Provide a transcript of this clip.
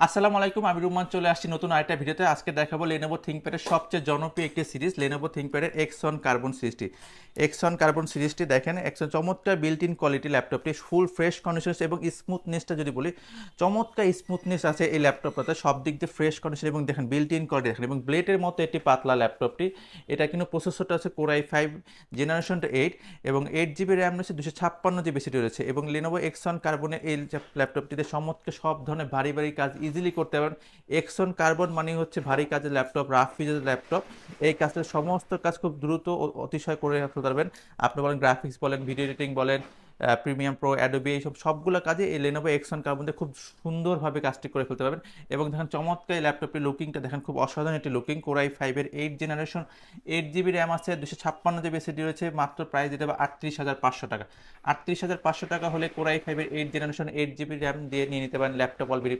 আসসালামু আলাইকুম, আমি রুমান চলে আসছি নতুন আরেকটা ভিডিওতে। আজকে দেখাবো Lenovo ThinkPad এর সবচেয়ে জনপ্রিয় একটি সিরিজ, Lenovo ThinkPad এর X1 কার্বন সিরিজটি। X1 কার্বন সিরিজটি দেখেন, একজন চমৎকার বিল্ট ইন কোয়ালিটি ল্যাপটপটি, ফুল ফ্রেশ কন্ডিশন এবং স্মুথনেসটা যদি বলি, চমৎকার স্মুথনেস আছে এই ল্যাপটপটাতে, সব দিক দিয়ে ফ্রেশ কন্ডিশন এবং দেখেন বিল্ট ইন কোয়ালিটি দেখেন, এবং ব্লেডের মতো একটি পাতলা ল্যাপটপটি। এটা কিন্তু প্রসেসরটা আছে Core i5 জেনারেশনটা 8 এবং 8 GB র্যাম রয়েছে, 256 GB সিটি রয়েছে। এবং Lenovo X1 কার্বনের এই ল্যাপটপটিতে চমৎকার সব ধরনের ভারী ভারী কাজ ইজিলি করতে পারেন। X1 কার্বন মানে হচ্ছে ভারী কাজের ল্যাপটপ, রাফ ইউজের ল্যাপটপ। এই কাজের সমস্ত কাজ খুব দ্রুত ও অতিশয় করে ফেলতে পারবেন। আপনি বলেন গ্রাফিক্স বলেন, ভিডিও এডিটিং বলেন, প্রিমিয়াম প্রো, অ্যাডোবি, এইসব সবগুলো কাজে এই Lenovo X1 কার্বন দিয়ে খুব সুন্দরভাবে কাজটি করে ফেলতে পারবেন। এবং দেখেন চমৎকার এই ল্যাপটপটির লুকিংটা দেখেন, খুব অসাধারণ একটি লুকিং। Core i5 এর 8 জেনারেশন, 8 GB র্যাম আছে, 256 GB এসএসডি রয়েছে। মাত্র প্রাইস দিতে হবে 38,500 টাকা। 38,500 টাকা হলে Core i5 এর 8 জেনারেশন 8 GB র্যাম দিয়ে নিয়ে নিতে পারেন ল্যাপটপ অলরেডি।